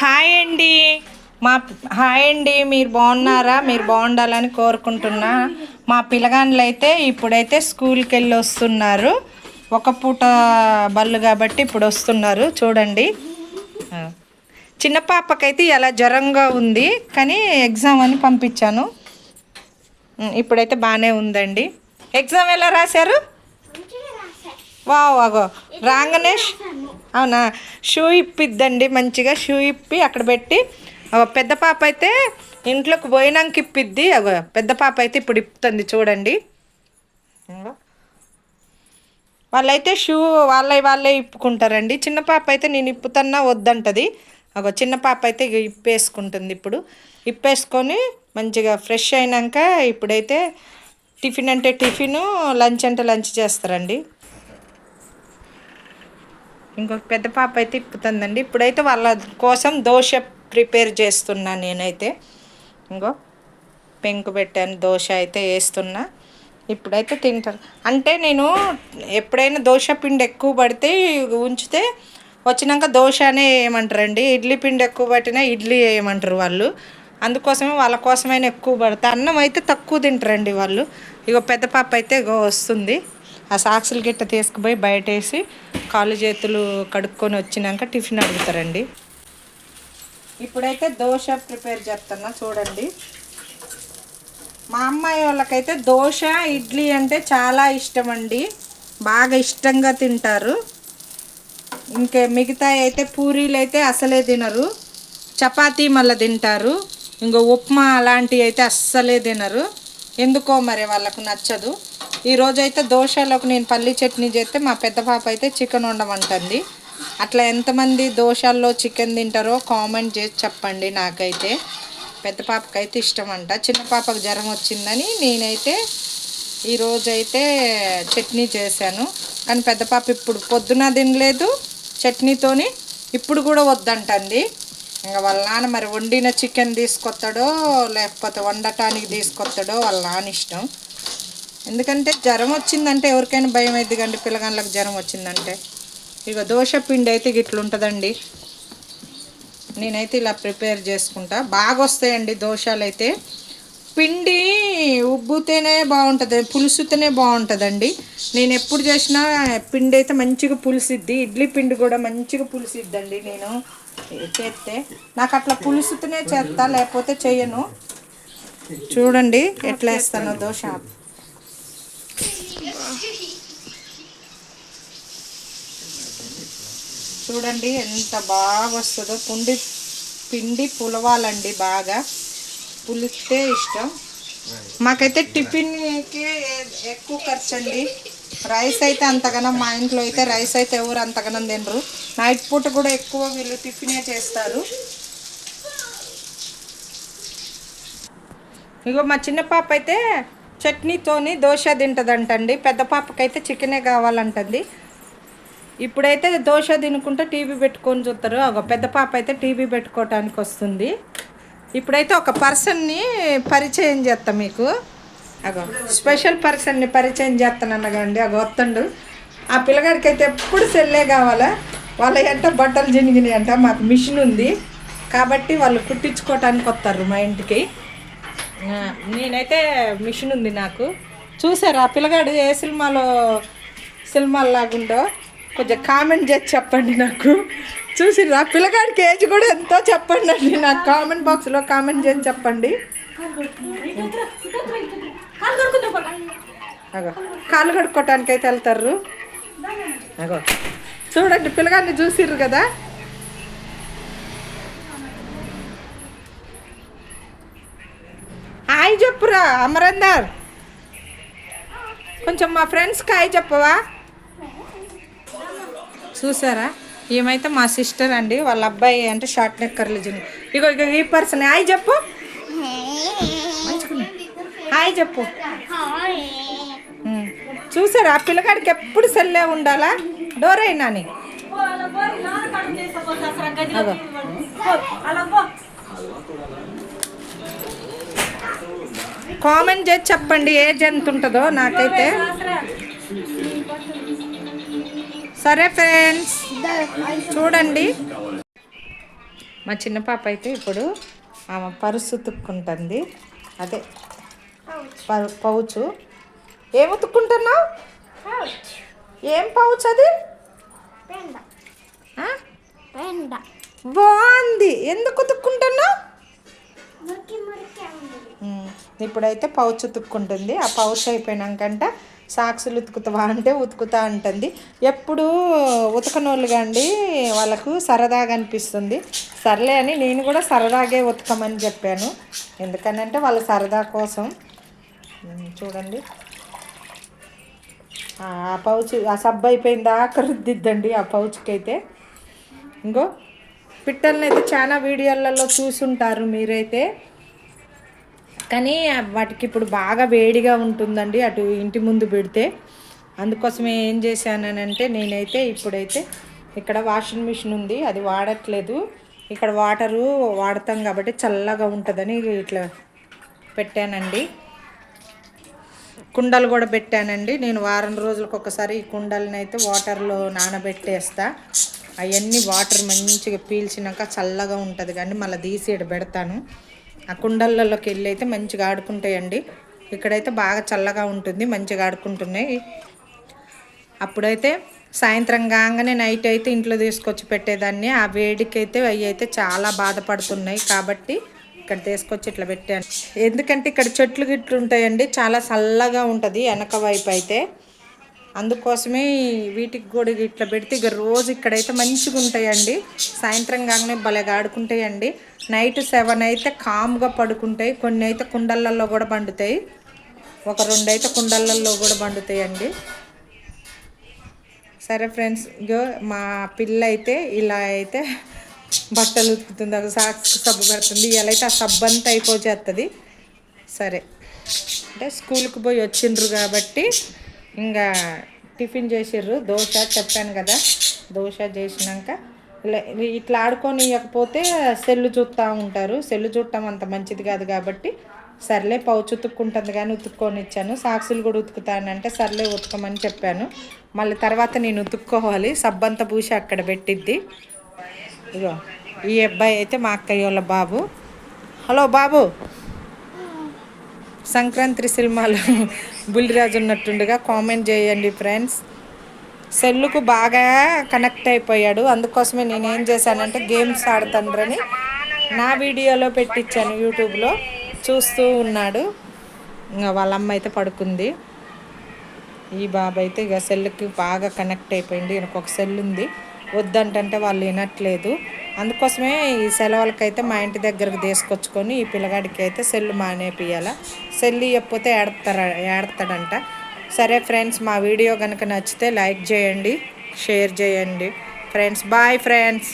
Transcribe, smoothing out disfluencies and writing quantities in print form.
Hi అండి. మా hi అండి, మీరు బాగున్నారా? మీరు బాగుండాలని కోరుకుంటున్నా. మా పిల్లగాండ్లు అయితే ఇప్పుడైతే స్కూల్కి వెళ్ళి వస్తున్నారు. ఒక పూట బళ్ళు కాబట్టి ఇప్పుడు వస్తున్నారు. చూడండి, చిన్న పాపకైతే ఇలా జ్వరంగా ఉంది, కానీ ఎగ్జామ్ అని పంపించాను. ఇప్పుడైతే బాగానే ఉందండి. ఎగ్జామ్ ఎలా రాశారు? వావ్, అగో రాగానే అవునా, షూ ఇప్పిద్దండి. మంచిగా షూ ఇప్పి అక్కడ పెట్టి, పెద్ద పాప అయితే ఇంట్లోకి పోయినాక ఇప్పిద్ది. అగో పెద్ద పాప అయితే ఇప్పుడు ఇప్పుతుంది చూడండి. వాళ్ళైతే షూ వాళ్ళే ఇప్పుకుంటారండి. చిన్న పాప అయితే నేను ఇప్పుతున్నా వద్దంటది. అగో చిన్న పాప అయితే ఇప్పేసుకుంటుంది. ఇప్పుడు ఇప్పేసుకొని మంచిగా ఫ్రెష్ అయినాక ఇప్పుడైతే టిఫిన్ అంటే టిఫిను, లంచ్ అంటే లంచ్ చేస్తారండి. ఇంకొక పెద్ద పాప అయితే ఇప్పుతుందండి. ఇప్పుడైతే వాళ్ళ కోసం దోశ ప్రిపేర్ చేస్తున్నా నేనైతే. ఇంకో పెంకు పెట్టాను, దోశ అయితే వేస్తున్నా. ఇప్పుడైతే తింటారు. అంటే నేను ఎప్పుడైనా దోశ పిండి ఎక్కువ పడితే ఉంచితే వచ్చినాక దోశ అనే వేయమంటారండి. ఇడ్లీ పిండి ఎక్కువ పట్టినా ఇడ్లీ వేయమంటారు వాళ్ళు. అందుకోసమే వాళ్ళ కోసమైనా ఎక్కువ పడతా. అన్నం అయితే తక్కువ తింటారండి వాళ్ళు. ఇగో పెద్ద పాప అయితే ఇగో వస్తుంది. ఆ సాక్సులు గిట్ట తీసుకుపోయి బయట వేసి కాళ్ళు చేతులు కడుక్కొని వచ్చినాక టిఫిన్ అడుగుతారండి. ఇప్పుడైతే దోశ ప్రిపేర్ చేస్తున్నా చూడండి. మా అమ్మాయి వాళ్ళకైతే దోశ, ఇడ్లీ అంటే చాలా ఇష్టం అండి. బాగా ఇష్టంగా తింటారు. ఇంకే మిగతా అయితే పూరీలు అయితే అసలే తినరు. చపాతీ మళ్ళీ తింటారు. ఇంకో ఉప్మా అలాంటివి అయితే అస్సలే తినరు. ఎందుకో మరి వాళ్ళకు నచ్చదు. ఈరోజైతే దోశలకు నేను పల్లీ చట్నీ చేస్తే మా పెద్ద పాప అయితే చికెన్ వండమంటుంది. అట్లా ఎంతమంది దోశల్లో చికెన్ తింటారో కామెంట్ చేసి చెప్పండి. నాకైతే పెద్ద పాపకైతే ఇష్టం అంట. చిన్న పాపకు జ్వరం వచ్చిందని నేనైతే ఈరోజైతే చట్నీ చేశాను. కానీ పెద్ద పాప ఇప్పుడు పొద్దున తినలేదు చట్నీతోని, ఇప్పుడు కూడా వద్దంటుంది. ఇంకా వాళ్ళ నాన్న మరి వండిన చికెన్ తీసుకొస్తాడో లేకపోతే వండటానికి తీసుకొస్తాడో వాళ్ళ నాన్న ఇష్టం. ఎందుకంటే జ్వరం వచ్చిందంటే ఎవరికైనా భయం అవుతుంది కండి. పిల్లగాళ్ళకి జ్వరం వచ్చిందంటే ఇక దోశ పిండి అయితే ఇట్లా ఉంటుందండి. నేనైతే ఇలా ప్రిపేర్ చేసుకుంటా. బాగా వస్తాయండి దోశలు అయితే. పిండి ఉబ్బుతేనే బాగుంటుంది, పులుసుతేనే బాగుంటుందండి. నేను ఎప్పుడు చేసినా పిండి అయితే మంచిగా పులిసిద్ది. ఇడ్లీ పిండి కూడా మంచిగా పులిసిద్దండి. నేను చేస్తే నాకు అట్లా పులుసుతూనే చేస్తా, లేకపోతే చెయ్యను. చూడండి ఎట్లా వేస్తానో దోశ. చూడండి ఎంత బాగా వస్తుందో. పిండి పులవాలండి, బాగా పులిస్తే ఇష్టం. మాకైతే టిఫిన్కి ఎక్కువ ఖర్చు అండి. రైస్ అయితే అంతగానం, మా ఇంట్లో అయితే రైస్ అయితే ఎవరు అంతగానం తినరు. నైట్ పూట కూడా ఎక్కువ వీళ్ళు టిఫినే చేస్తారు. ఇగో మా చిన్న పాప అయితే చట్నీతోని దోశ తింటుందంటండి. పెద్ద పాపకైతే చికెనే కావాలంటుంది. ఇప్పుడైతే దోశ తినుకుంటే టీవీ పెట్టుకొని చూస్తారు. ఒక పెద్ద పాప అయితే టీవీ పెట్టుకోవటానికి వస్తుంది. ఇప్పుడైతే ఒక పర్సన్ని పరిచయం చేస్తాం మీకు. అగో స్పెషల్ పర్సన్ని పరిచయం చేస్తానన్నగండి. అగో వస్తుండు. ఆ పిల్లగాడికి అయితే ఎప్పుడు సెల్లే కావాలా. వాళ్ళ ఎంట బట్టలు జినిగినాయి అంట. మాకు మిషన్ ఉంది కాబట్టి వాళ్ళు కుట్టించుకోవటానికి వస్తారు మా ఇంటికి. నేనైతే మిషన్ ఉంది నాకు. చూసారా ఆ పిల్లగాడు ఏ సినిమాలాగుండో కొంచెం కామెంట్ చేసి చెప్పండి నాకు. చూసిర్రా పిల్లగాడికి ఏజ్ కూడా ఎంతో చెప్పండి అండి. నాకు కామెంట్ బాక్స్లో కామెంట్ చేసి చెప్పండి. అగో కాళ్ళు కడుక్కోవటానికి అయితే వెళ్తారు. అగో చూడండి పిల్లగాడిని చూసిర్రు కదా. హాయ్ చెప్పురా అమరేందర్. కొంచెం మా ఫ్రెండ్స్కి హాయ్ చెప్పవా? చూసారా ఏమైతే మా సిస్టర్ అండి. వాళ్ళ అబ్బాయి అంటే షార్ట్ నెక్ కర్లిజన్. ఇగో ఈ పర్సన్ హాయ్ చెప్పు. హాయ్ చెప్పు. చూసారా ఆ పిల్లగాడికి ఎప్పుడు సెల్లే ఉండాలా. డోర్ అయినా కామెంట్ చేసి చెప్పండి ఏజ్ ఎంత ఉంటుందో నాకైతే. సరే ఫ్రెండ్స్ చూడండి. మా చిన్న పాప అయితే ఇప్పుడు ఆమె పరుసు ఉతుక్కుంటుంది. అదే పౌచు. ఏం ఉతుక్కుంటున్నావు? ఏం పౌచ్ అది? బాగుంది. ఎందుకు ఉతుక్కుంటున్నావు? ఇప్పుడైతే పౌచ్ ఉతుక్కుంటుంది. ఆ పౌచ్ అయిపోయినాకంట సాక్సులు ఉతుకుతావా అంటే ఉతుకుతా అంటుంది. ఎప్పుడు ఉతకనోళ్ళుగా అండి వాళ్ళకు సరదాగా అనిపిస్తుంది. సర్లే అని నేను కూడా సరదాగే ఉతకమని చెప్పాను. ఎందుకనంటే వాళ్ళ సరదా కోసం. చూడండి ఆ పౌచ్ ఆ సబ్బు అయిపోయింది దాకా రుద్దిద్దండి ఆ పౌచ్కి అయితే. ఇంకో పిట్టల్ని అయితే చాలా వీడియోలలో చూసుంటారు మీరైతే. కానీ వాటికి ఇప్పుడు బాగా వేడిగా ఉంటుందండి అటు ఇంటి ముందు పెడితే. అందుకోసమే ఏం చేశానంటే నేనైతే ఇప్పుడైతే ఇక్కడ వాషింగ్ మిషన్ ఉంది, అది వాడట్లేదు. ఇక్కడ వాటరు వాడతాం కాబట్టి చల్లగా ఉంటుందని ఇట్లా పెట్టానండి. కుండలు కూడా పెట్టానండి. నేను వారం రోజులకు ఒకసారి ఈ కుండలని అయితే వాటర్లో నానబెట్టేస్తా. అవన్నీ వాటర్ మంచిగా పీల్చినాక చల్లగా ఉంటుంది కానీ మళ్ళీ తీసి పెడతాను. ఆ కుండలలోకి వెళ్ళి అయితే మంచిగా ఆడుకుంటాయండి. ఇక్కడైతే బాగా చల్లగా ఉంటుంది, మంచిగా ఆడుకుంటున్నాయి. అప్పుడైతే సాయంత్రం కాగానే నైట్ అయితే ఇంట్లో తీసుకొచ్చి పెట్టేదాన్ని. ఆ వేడికి అయితే అవి అయితే చాలా బాధపడుతున్నాయి కాబట్టి ఇక్కడ తీసుకొచ్చి ఇట్లా పెట్టాను. ఎందుకంటే ఇక్కడ చెట్లు గిట్లు ఉంటాయండి, చాలా చల్లగా ఉంటుంది వెనక వైపు అయితే. అందుకోసమే వీటికి కూడా ఇట్లా పెడితే ఇక రోజు ఇక్కడైతే మంచిగా ఉంటాయండి. సాయంత్రం కాగానే భలేగా ఆడుకుంటాయండి. నైట్ 7 అయితే కామ్గా పడుకుంటాయి. కొన్ని అయితే కుండలలో కూడా పండుతాయి, ఒక 2 అయితే కుండలలో కూడా పండుతాయండి. సరే ఫ్రెండ్స్, ఇగో మా పిల్ల అయితే ఇలా అయితే బట్టలు ఉతుకుతుంది, అది సాక్స్ సబ్బు పెడుతుంది. ఇలా అయితే ఆ సబ్బు అంతా అయిపోచేస్తుంది. సరే అంటే స్కూల్కి పోయి వచ్చిండ్రు కాబట్టి ఇంకా టిఫిన్ చేసిర్రు. దోశ చెప్పాను కదా, దోశ చేసినాక ఇట్లా ఆడుకోనియకపోతే సెల్లు చూస్తూ ఉంటారు. సెల్లు చూడటం అంత మంచిది కాదు కాబట్టి సర్లే పౌచ్ ఉతుక్కుంటుంది కానీ ఉతుక్కొని ఇచ్చాను. సాక్సులు కూడా ఉతుకుతానంటే సర్లే ఉతుకమని చెప్పాను. మళ్ళీ తర్వాత నేను ఉతుక్కోవాలి, సబ్బంతా పూసి అక్కడ పెట్టిద్ది. ఇగో ఈ అబ్బాయి అయితే మా అక్కయ్య వాళ్ళ బాబు. హలో బాబు, సంక్రాంతి సినిమాలో బుల్లిరాజు ఉన్నట్టుండగా కామెంట్ చేయండి ఫ్రెండ్స్. సెల్లుకు బాగా కనెక్ట్ అయిపోయాడు. అందుకోసమే నేనేం చేశానంటే గేమ్స్ ఆడుతుండ్రని నా వీడియోలో పెట్టించాను, యూట్యూబ్లో చూస్తూ ఉన్నాడు. ఇంకా వాళ్ళ అమ్మ అయితే పడుకుంది. ఈ బాబు అయితే ఇక సెల్లుకి బాగా కనెక్ట్ అయిపోయింది. ఒక సెల్ ఉంది, వద్దంటే వాళ్ళు వినట్లేదు. అందుకోసమే ఈ సెలవులకైతే మా ఇంటి దగ్గరకు తీసుకొచ్చుకొని ఈ పిల్లగాడికి అయితే సెల్లు మానేపియాల. సెల్లు ఇవ్వకపోతే ఏడతాడంట. సరే ఫ్రెండ్స్, మా వీడియో కనుక నచ్చితే లైక్ చేయండి, షేర్ చేయండి ఫ్రెండ్స్. Bye friends.